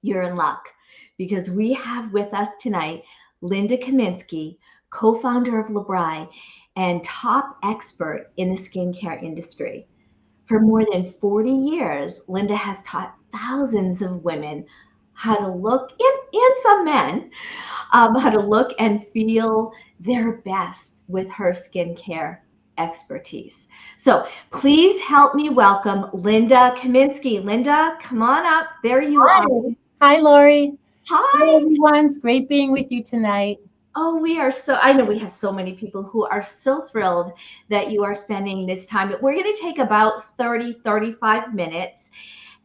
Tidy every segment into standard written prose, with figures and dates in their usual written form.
you're in luck because we have with us tonight Linda Kaminski, co-founder of Labri and top expert in the skincare industry. For more than 40 years, Linda has taught thousands of women how to look, and some men, how to look and feel their best with her skincare expertise. So please help me welcome Linda Kaminski. Linda, come on up. There you Hi. are. Hi, Lori. Hello, Hi. everyone. It's great being with you tonight. Oh, we are so, I know we have so many people who are so thrilled that you are spending this time. We're going to take about 35 minutes.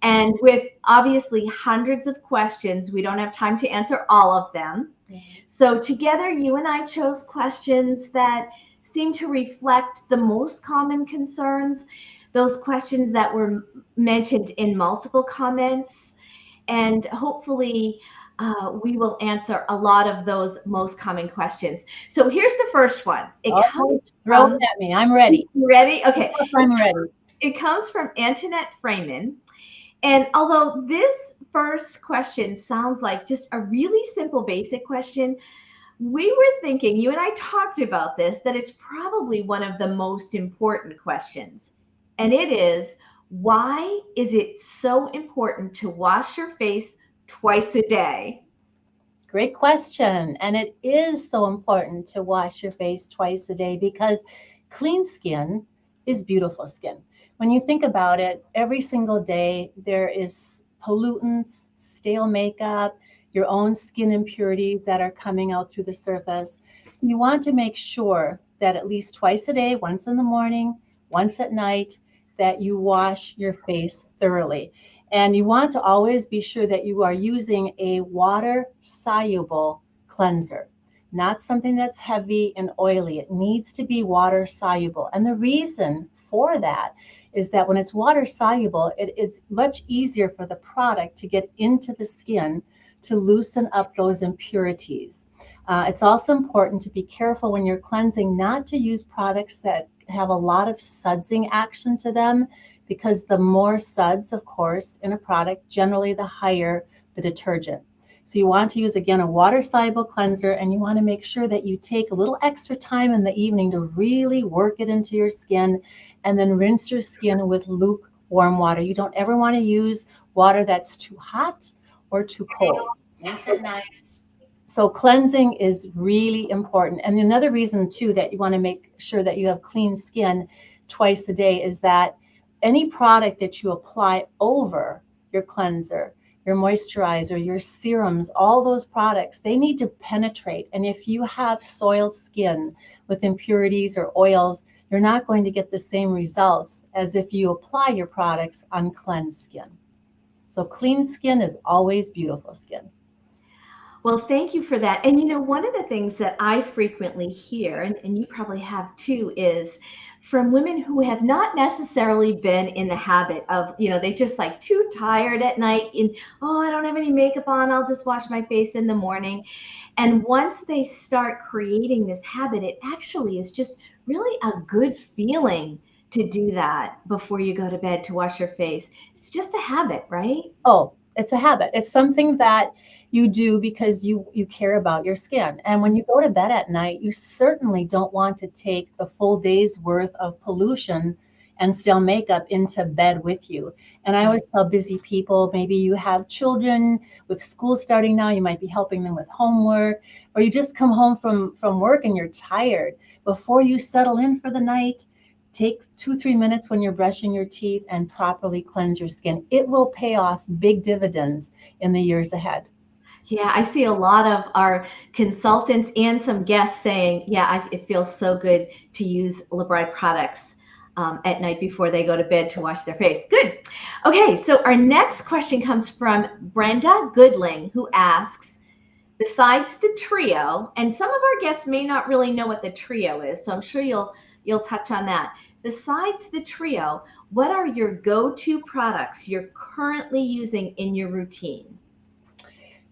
And with obviously hundreds of questions, we don't have time to answer all of them. So together, you and I chose questions that seem to reflect the most common concerns, those questions that were mentioned in multiple comments, and hopefully we will answer a lot of those most common questions. So here's the first one. It Oh, comes throw from, it at me. I'm ready. you ready? Okay. Yes, I'm ready. It comes from Antoinette Freeman. And although this first question sounds like just a really simple, basic question, we were thinking, you and I talked about this, that it's probably one of the most important questions. And it is, why is it so important to wash your face twice a day? Great question. And it is so important to wash your face twice a day because clean skin is beautiful skin. When you think about it, every single day there is pollutants, stale makeup, your own skin impurities that are coming out through the surface. So you want to make sure that at least twice a day, once in the morning, once at night, that you wash your face thoroughly. And you want to always be sure that you are using a water soluble cleanser, not something that's heavy and oily. It needs to be water soluble. And the reason for that is that when it's water soluble, it is much easier for the product to get into the skin to loosen up those impurities. It's also important to be careful when you're cleansing not to use products that have a lot of sudsing action to them, because the more suds, of course, in a product, generally the higher the detergent. So you want to use, again, a water-soluble cleanser, and you want to make sure that you take a little extra time in the evening to really work it into your skin, and then rinse your skin with lukewarm water. You don't ever want to use water that's too hot or too cold. Yes, at night. So cleansing is really important. And another reason too that you want to make sure that you have clean skin twice a day is that any product that you apply over your cleanser, your moisturizer, your serums, all those products, they need to penetrate. And if you have soiled skin with impurities or oils, you're not going to get the same results as if you apply your products on cleansed skin. So clean skin is always beautiful skin. Well, thank you for that. And you know, one of the things that I frequently hear, and you probably have too, is from women who have not necessarily been in the habit of, they just like too tired at night and, oh, I don't have any makeup on. I'll just wash my face in the morning. And once they start creating this habit, it actually is just really a good feeling to do that before you go to bed to wash your face. It's just a habit, right? Oh, it's a habit. It's something that you do because you care about your skin. And when you go to bed at night, you certainly don't want to take the full day's worth of pollution and stale makeup into bed with you. And I always tell busy people, maybe you have children with school starting now, you might be helping them with homework, or you just come home from work and you're tired. Before you settle in for the night, take 2-3 minutes when you're brushing your teeth and properly cleanse your skin. It will pay off big dividends in the years ahead. Yeah, I see a lot of our consultants and some guests saying, yeah, it feels so good to use Labri products at night before they go to bed to wash their face. Good. Okay, so our next question comes from Brenda Goodling, who asks, besides the trio, and some of our guests may not really know what the trio is, so I'm sure you'll touch on that. Besides the trio, what are your go-to products you're currently using in your routine?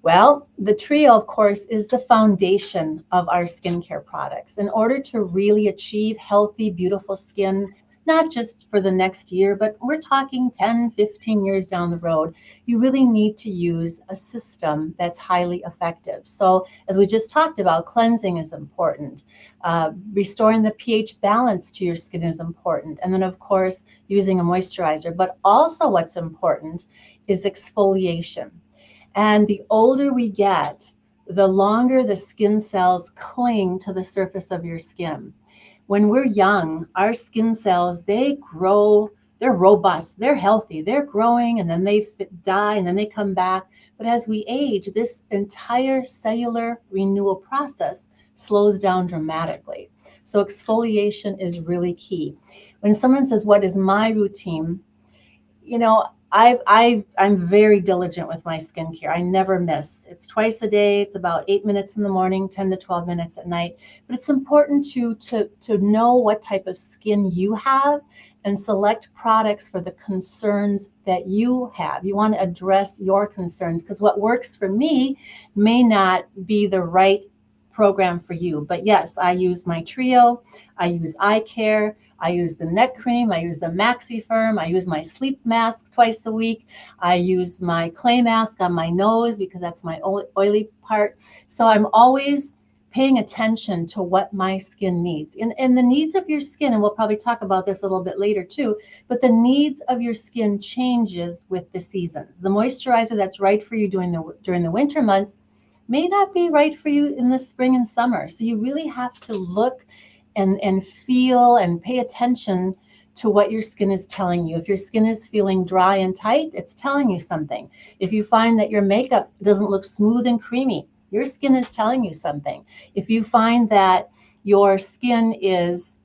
Well, the trio, of course, is the foundation of our skincare products. In order to really achieve healthy, beautiful skin, not just for the next year, but we're talking 10, 15 years down the road, you really need to use a system that's highly effective. So, as we just talked about, cleansing is important. Restoring the pH balance to your skin is important. And then, of course, using a moisturizer. But also, what's important is exfoliation. And the older we get, the longer the skin cells cling to the surface of your skin. When we're young, our skin cells, they grow, they're robust, they're healthy, they're growing, and then they die, and then they come back. But as we age, this entire cellular renewal process slows down dramatically. So exfoliation is really key. When someone says, "What is my routine?" you know, I'm very diligent with my skincare. I never miss. It's twice a day. It's about 8 minutes in the morning, 10 to 12 minutes at night. But it's important to know what type of skin you have and select products for the concerns that you have. You want to address your concerns, because what works for me may not be the right program for you. But yes, I use my Trio, I use eye care, I use the neck cream, I use the Maxi Firm, I use my sleep mask twice a week, I use my clay mask on my nose because that's my oily part. So I'm always paying attention to what my skin needs. And the needs of your skin, and we'll probably talk about this a little bit later too, but the needs of your skin changes with the seasons. The moisturizer that's right for you during the winter months may not be right for you in the spring and summer. So you really have to look and feel and pay attention to what your skin is telling you. If your skin is feeling dry and tight, it's telling you something. If you find that your makeup doesn't look smooth and creamy, your skin is telling you something. If you find that your skin is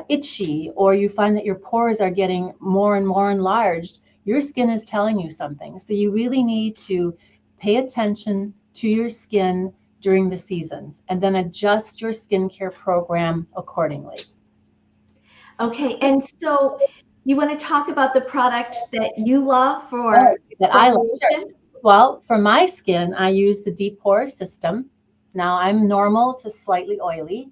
itchy, or you find that your pores are getting more and more enlarged, your skin is telling you something. So you really need to pay attention to your skin during the seasons, and then adjust your skincare program accordingly. Okay, and so you want to talk about the products that you love Oh, for that I love. Sure. exfoliation? Well, for my skin, I use the Deep Pore System. Now I'm normal to slightly oily.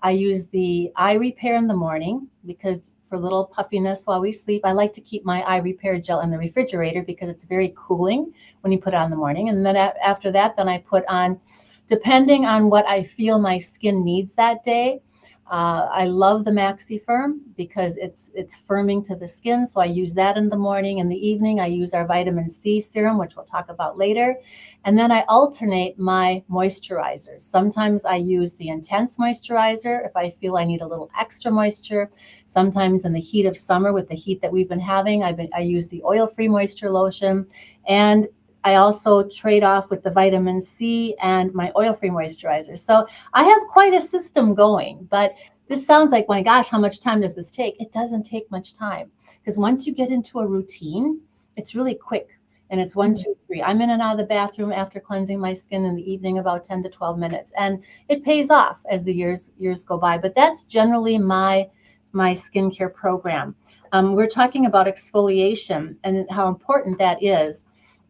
I use the eye repair in the morning because for little puffiness while we sleep, I like to keep my eye repair gel in the refrigerator because it's very cooling when you put it on in the morning. And then after that, then I put on, depending on what I feel my skin needs that day. I love the Maxi Firm because it's firming to the skin, so I use that in the morning. In the evening, I use our vitamin C serum, which we'll talk about later. And then I alternate my moisturizers. Sometimes I use the intense moisturizer if I feel I need a little extra moisture. Sometimes in the heat of summer, with the heat that we've been having, I use the oil-free moisture lotion. And I also trade off with the vitamin C and my oil-free moisturizer. So I have quite a system going, but this sounds like, my gosh, how much time does this take? It doesn't take much time, because once you get into a routine, it's really quick. And it's one, two, three. I'm in and out of the bathroom after cleansing my skin in the evening, about 10 to 12 minutes. And it pays off as the years go by. But that's generally my skincare program. We're talking about exfoliation and how important that is.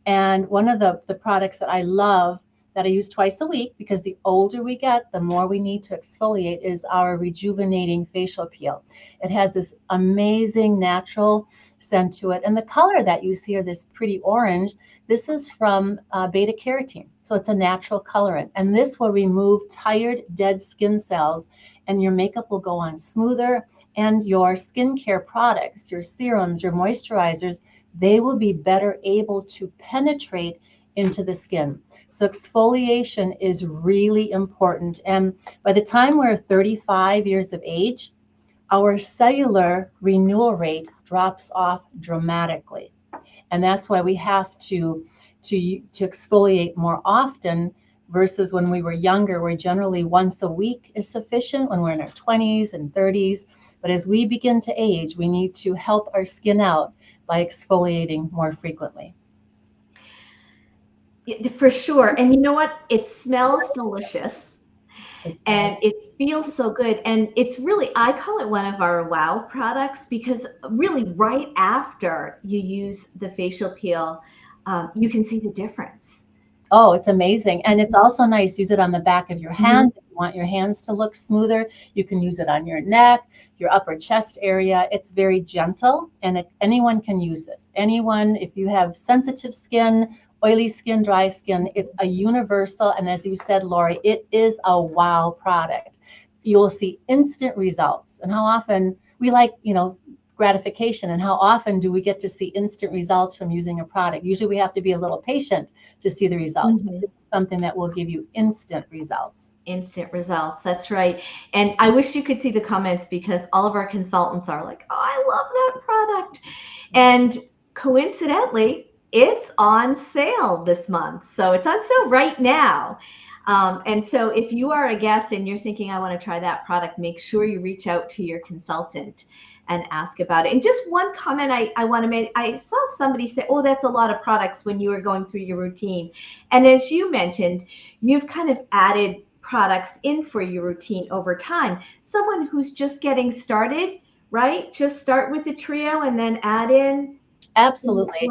And one of the products that I love, that I use twice a week, because the older we get, the more we need to exfoliate, is our rejuvenating facial peel. It has this amazing natural scent to it. And the color that you see are this pretty orange. This is from beta carotene. So it's a natural colorant. And this will remove tired, dead skin cells, and your makeup will go on smoother. And your skincare products, your serums, your moisturizers, they will be better able to penetrate into the skin. So exfoliation is really important. And by the time we're 35 years of age, our cellular renewal rate drops off dramatically. And that's why we have to exfoliate more often versus when we were younger, where generally once a week is sufficient when we're in our 20s and 30s. But as we begin to age, we need to help our skin out by exfoliating more frequently. For sure. And you know what? It smells delicious and it feels so good. And it's really, I call it one of our wow products, because really right after you use the facial peel, you can see the difference. Oh, it's amazing. And it's also nice. Use it on the back of your hand. you want your hands to look smoother, you can use it on your neck, your upper chest area. It's very gentle, and anyone can use this. Anyone, if you have sensitive skin, oily skin, dry skin, it's a universal. And as you said, Lori, it is a wow product. You will see instant results. And how often we like, gratification, and how often do we get to see instant results from using a product? Usually we have to be a little patient to see the results, but this is something that will give you instant results. Instant results. That's right. And I wish you could see the comments, because all of our consultants are like, oh, I love that product. And coincidentally, it's on sale this month. So it's on sale right now. And so if you are a guest and you're thinking, I want to try that product, make sure you reach out to your consultant and ask about it. And just one comment I want to make, I saw somebody say, oh, that's a lot of products when you were going through your routine. And as you mentioned, you've kind of added products in for your routine over time. Someone who's just getting started, right? Just start with the trio and then add in absolutely.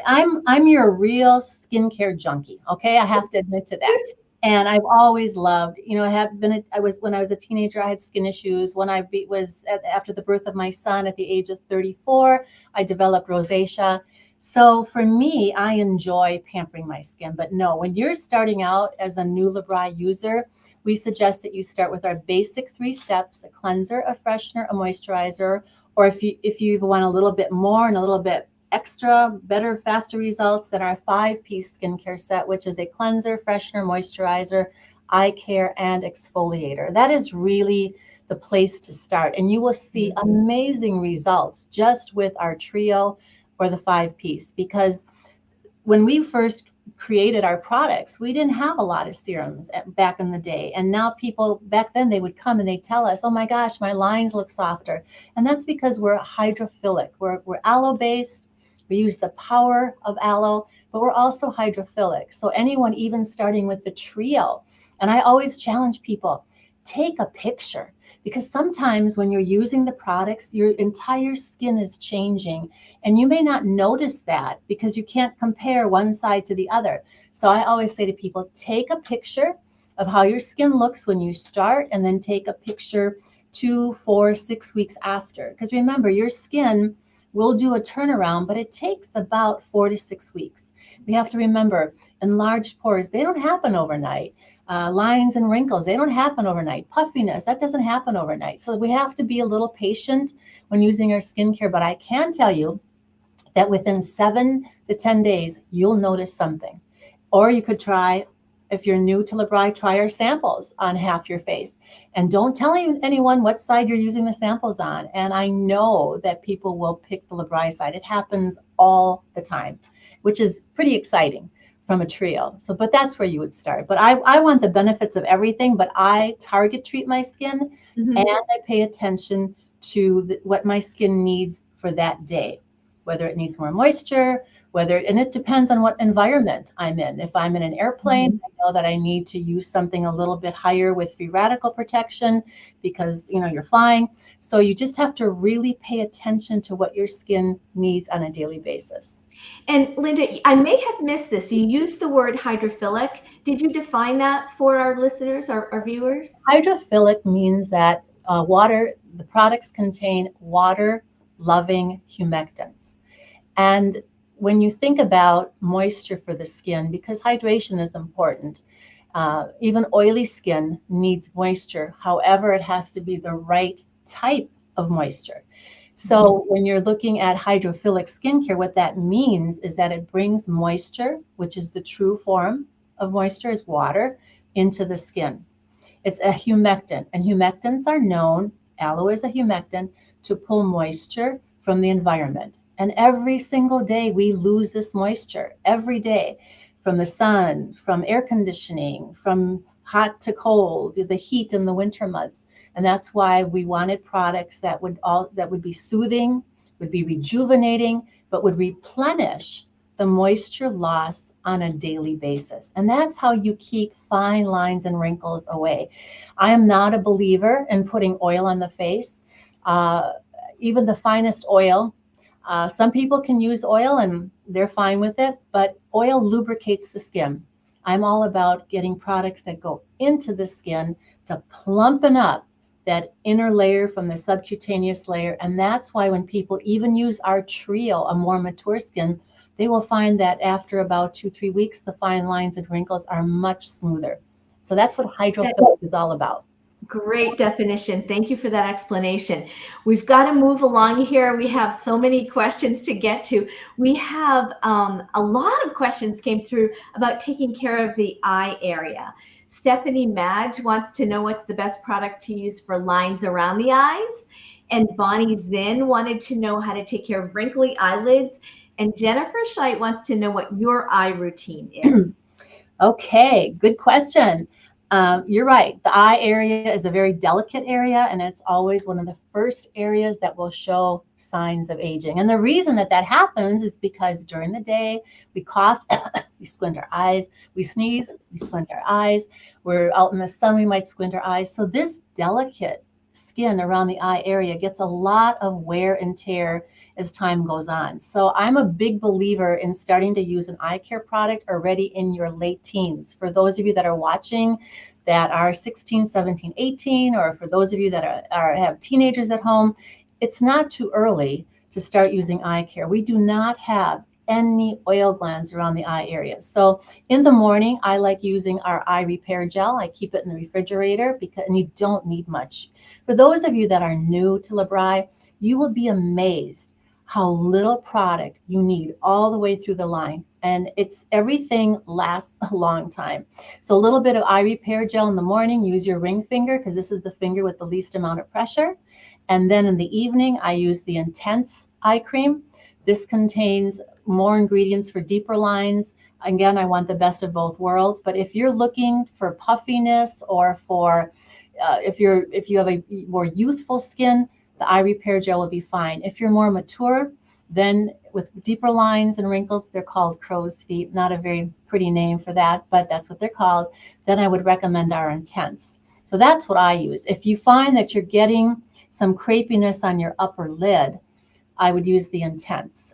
I'm your real skincare junkie. Okay, I have to admit to that. And I've always loved, when I was a teenager, I had skin issues. When after the birth of my son at the age of 34, I developed rosacea. So for me, I enjoy pampering my skin. But no, when you're starting out as a new Labri user, we suggest that you start with our basic 3 steps: a cleanser, a freshener, a moisturizer. Or if you want a little bit more and a little bit extra, better, faster results, than our 5-piece skincare set, which is a cleanser, freshener, moisturizer, eye care, and exfoliator. That is really the place to start. And you will see amazing results just with our trio or the 5-piece, because when we first created our products, we didn't have a lot of serums back in the day. And now people back then, they would come and they tell us, oh my gosh, my lines look softer. And that's because we're hydrophilic. We're aloe based. We use the power of aloe, but we're also hydrophilic. So anyone even starting with the trio, and I always challenge people, take a picture, because sometimes when you're using the products, your entire skin is changing, and you may not notice that because you can't compare one side to the other. So I always say to people, take a picture of how your skin looks when you start, and then take a picture 2, 4, 6 weeks after. Because remember, your skin will do a turnaround, but it takes about 4 to 6 weeks. We have to remember, enlarged pores, they don't happen overnight. Lines and wrinkles, they don't happen overnight. Puffiness, that doesn't happen overnight. So we have to be a little patient when using our skincare. But I can tell you that within 7 to 10 days, you'll notice something. Or you could try, if you're new to Labri, try our samples on half your face. And don't tell anyone what side you're using the samples on. And I know that people will pick the Labri side. It happens all the time, which is pretty exciting from a trio. So, but that's where you would start. But I want the benefits of everything, but I target treat my skin, and I pay attention to what my skin needs for that day, whether it needs more moisture, and it depends on what environment I'm in. If I'm in an airplane, I know that I need to use something a little bit higher with free radical protection, because you're flying. So you just have to really pay attention to what your skin needs on a daily basis. And Linda, I may have missed this. You used the word hydrophilic. Did you define that for our listeners, our viewers? Hydrophilic means that the products contain water-loving humectants. And when you think about moisture for the skin, because hydration is important, even oily skin needs moisture. However, it has to be the right type of moisture. So when you're looking at hydrophilic skincare, what that means is that it brings moisture, which is the true form of moisture, is water, into the skin. It's a humectant, and humectants are known, aloe is a humectant, to pull moisture from the environment. And every single day we lose this moisture, every day, from the sun, from air conditioning, from hot to cold, the heat in the winter months. And that's why we wanted products that would be soothing, would be rejuvenating, but would replenish the moisture loss on a daily basis. And that's how you keep fine lines and wrinkles away. I am not a believer in putting oil on the face. Even the finest oil, some people can use oil and they're fine with it, but oil lubricates the skin. I'm all about getting products that go into the skin to plumpen up that inner layer from the subcutaneous layer. And that's why when people even use our trio, a more mature skin, they will find that after about 2, 3 weeks, the fine lines and wrinkles are much smoother. So that's what hydrophilic is all about. Great definition. Thank you for that explanation. We've got to move along here. We have so many questions to get to. We have a lot of questions came through about taking care of the eye area. Stephanie Madge wants to know what's the best product to use for lines around the eyes. And Bonnie Zinn wanted to know how to take care of wrinkly eyelids. And Jennifer Scheit wants to know what your eye routine is. Okay, good question. You're right. The eye area is a very delicate area, and it's always one of the first areas that will show signs of aging. And the reason that that happens is because during the day, we cough, we squint our eyes, we sneeze, we squint our eyes. We're out in the sun, we might squint our eyes. So this delicate skin around the eye area gets a lot of wear and tear as time goes on. So I'm a big believer in starting to use an eye care product already in your late teens. For those of you that are watching that are 16, 17, 18, or for those of you that have teenagers at home, it's not too early to start using eye care. We do not have any oil glands around the eye area. So in the morning, I like using our eye repair gel. I keep it in the refrigerator and you don't need much. For those of you that are new to Labri, you will be amazed how little product you need all the way through the line. And everything lasts a long time. So a little bit of eye repair gel in the morning, use your ring finger because this is the finger with the least amount of pressure. And then in the evening, I use the Intense eye cream. This contains more ingredients for deeper lines. Again, I want the best of both worlds. But if you're looking for puffiness or for if you have a more youthful skin, the eye repair gel will be fine. If you're more mature, then with deeper lines and wrinkles, they're called crow's feet. Not a very pretty name for that, but that's what they're called. Then I would recommend our Intense. So that's what I use. If you find that you're getting some crepiness on your upper lid, I would use the Intense.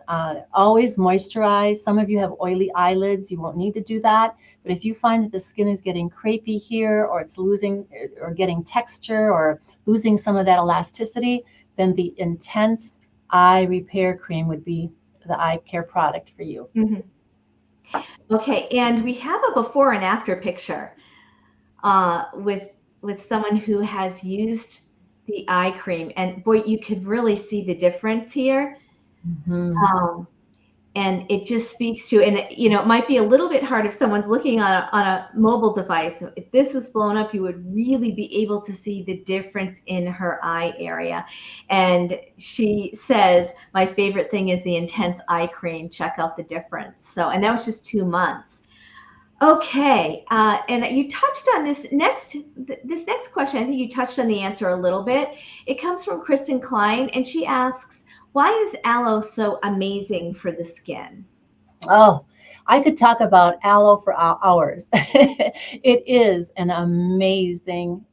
Always moisturize. Some of you have oily eyelids. You won't need to do that. But if you find that the skin is getting crepey here, or it's losing or getting texture or losing some of that elasticity, then the Intense eye repair cream would be the eye care product for you. Mm-hmm. Okay, and we have a before and after picture with someone who has used the eye cream, and boy, you could really see the difference here. Mm-hmm. And it just speaks to, and it might be a little bit hard if someone's looking on a mobile device. If this was blown up, you would really be able to see the difference in her eye area. And she says, my favorite thing is the Intense eye cream. Check out the difference. So, and that was just 2 months. Okay, and you touched on this next question. I think you touched on the answer a little bit. It comes from Kristen Klein, and she asks, why is aloe so amazing for the skin? Oh, I could talk about aloe for hours. It is an amazing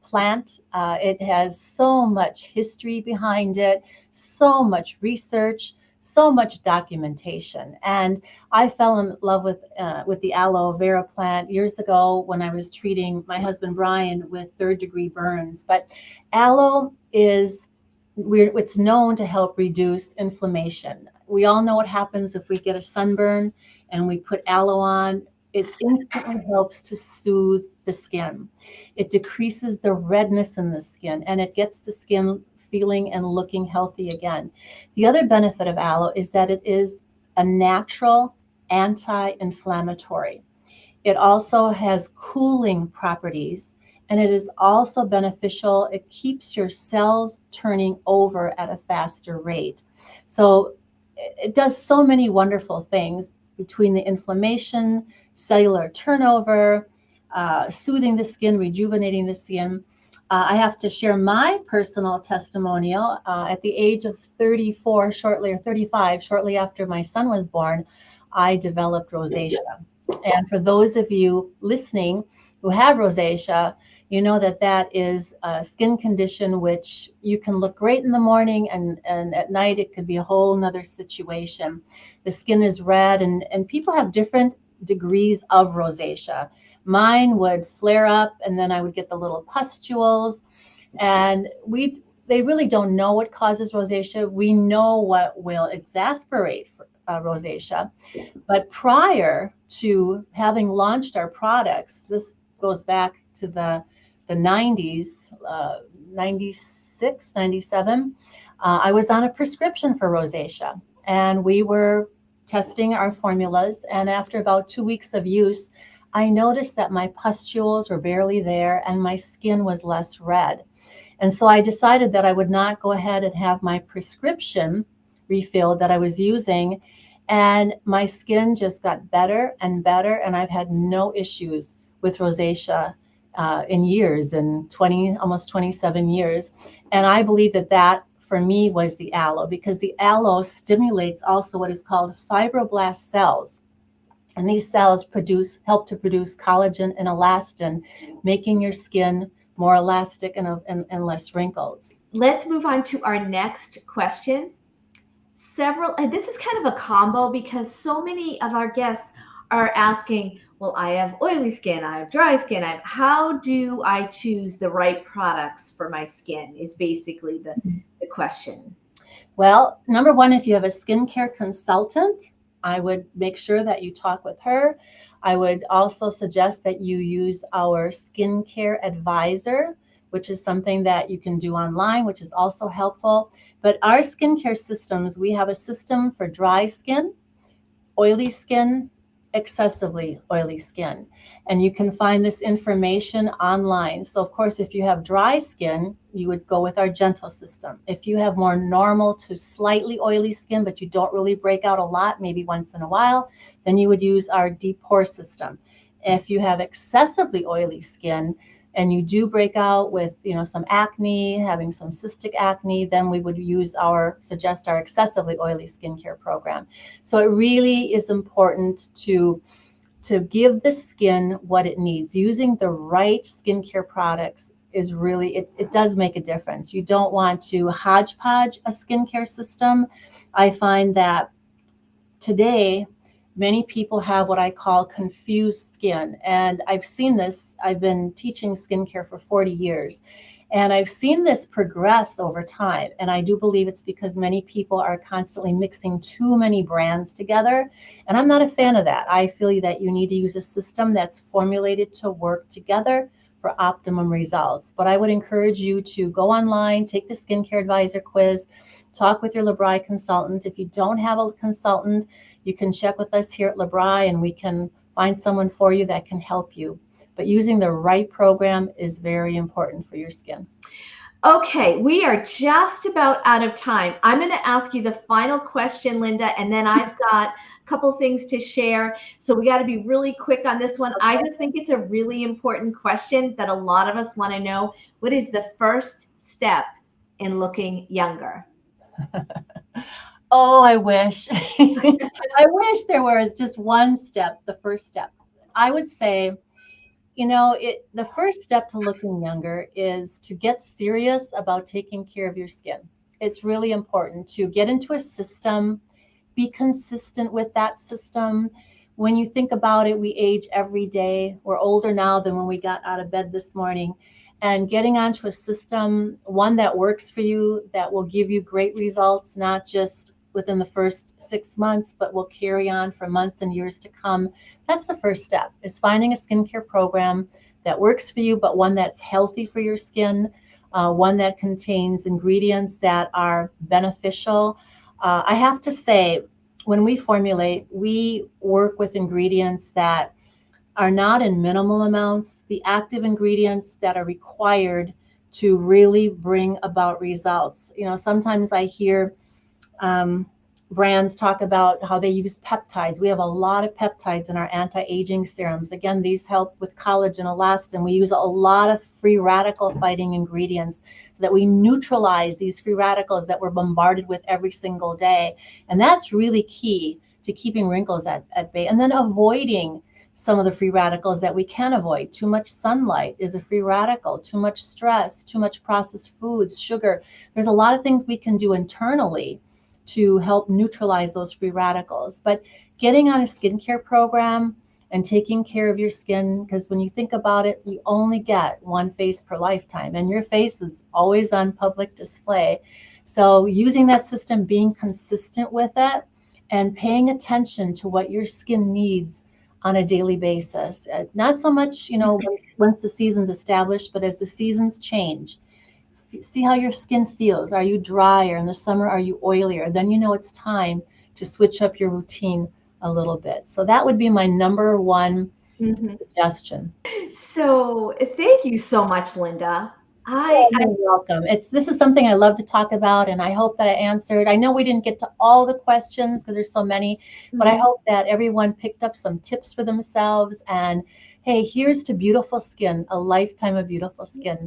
plant. It has so much history behind it, so much research, so much documentation. And I fell in love with the aloe vera plant years ago when I was treating my husband Brian with third-degree burns. But aloe it's known to help reduce inflammation. We all know what happens if we get a sunburn and we put aloe on. It instantly helps to soothe the skin. It decreases the redness in the skin, and it gets the skin feeling and looking healthy again. The other benefit of aloe is that it is a natural anti-inflammatory. It also has cooling properties, and it is also beneficial. It keeps your cells turning over at a faster rate. So it does so many wonderful things between the inflammation, cellular turnover, soothing the skin, rejuvenating the skin. I have to share my personal testimonial. At the age of 34, or 35, shortly after my son was born, I developed rosacea. And for those of you listening who have rosacea, you know that is a skin condition which you can look great in the morning, and at night it could be a whole nother situation. The skin is red, and people have different degrees of rosacea. Mine would flare up, and then I would get the little pustules, and they really don't know what causes rosacea. We know what will exacerbate rosacea, but prior to having launched our products, this goes back to the 90s, 96, 97, I was on a prescription for rosacea, and we were testing our formulas. And after about 2 weeks of use, I noticed that my pustules were barely there and my skin was less red. And so I decided that I would not go ahead and have my prescription refilled that I was using. And my skin just got better and better. And I've had no issues with rosacea in years, in almost 27 years. And I believe that for me was the aloe, because the aloe stimulates also what is called fibroblast cells. And these cells help to produce collagen and elastin, making your skin more elastic and less wrinkles. Let's move on to our next question. And this is kind of a combo because so many of our guests are asking, well, I have oily skin, I have dry skin. How do I choose the right products for my skin is basically the question. Well, number one, if you have a skincare consultant, I would make sure that you talk with her. I would also suggest that you use our skincare advisor, which is something that you can do online, which is also helpful. But our skincare systems, we have a system for dry skin, oily skin, excessively oily skin. And you can find this information online. So of course, if you have dry skin, you would go with our gentle system. If you have more normal to slightly oily skin, but you don't really break out a lot, maybe once in a while, then you would use our deep pore system. If you have excessively oily skin, and you do break out with, some acne, having some cystic acne, then we would suggest our excessively oily skincare program. So it really is important to give the skin what it needs. Using the right skincare products is really, it does make a difference. You don't want to hodgepodge a skincare system. I find that today, many people have what I call confused skin. And I've seen this. I've been teaching skincare for 40 years. And I've seen this progress over time. And I do believe it's because many people are constantly mixing too many brands together. And I'm not a fan of that. I feel that you need to use a system that's formulated to work together for optimum results. But I would encourage you to go online, take the Skincare Advisor quiz, talk with your Labri consultant. If you don't have a consultant, you can check with us here at Labri and we can find someone for you that can help you. But using the right program is very important for your skin. Okay, we are just about out of time. I'm going to ask you the final question, Linda, and then I've got a couple things to share. So we got to be really quick on this one. I just think it's a really important question that a lot of us want to know. What is the first step in looking younger? Oh, I wish. I wish there was just one step, the first step. I would say, the first step to looking younger is to get serious about taking care of your skin. It's really important to get into a system, be consistent with that system. When you think about it, we age every day. We're older now than when we got out of bed this morning. And getting onto a system, one that works for you, that will give you great results, not just within the first 6 months, but will carry on for months and years to come. That's the first step, is finding a skincare program that works for you, but one that's healthy for your skin, one that contains ingredients that are beneficial. I have to say, when we formulate, we work with ingredients that are not in minimal amounts, the active ingredients that are required to really bring about results. Sometimes I hear brands talk about how they use peptides. We have a lot of peptides in our anti-aging serums. Again, these help with collagen, elastin. We use a lot of free radical fighting ingredients so that we neutralize these free radicals that we're bombarded with every single day. And that's really key to keeping wrinkles at bay. And then avoiding some of the free radicals that we can avoid. Too much sunlight is a free radical, too much stress, too much processed foods, sugar. There's a lot of things we can do internally to help neutralize those free radicals. But getting on a skincare program and taking care of your skin, because when you think about it, you only get one face per lifetime, and your face is always on public display. So using that system, being consistent with it, and paying attention to what your skin needs on a daily basis. Not so much, once the season's established, but as the seasons change, see how your skin feels. Are you drier in the summer? Are you oilier? Then you know it's time to switch up your routine a little bit. So that would be my number one suggestion. So thank you so much, Linda. Oh, you're welcome. This is something I love to talk about, and I hope that I answered. I know we didn't get to all the questions because there's so many, but I hope that everyone picked up some tips for themselves. And hey, here's to beautiful skin, a lifetime of beautiful skin.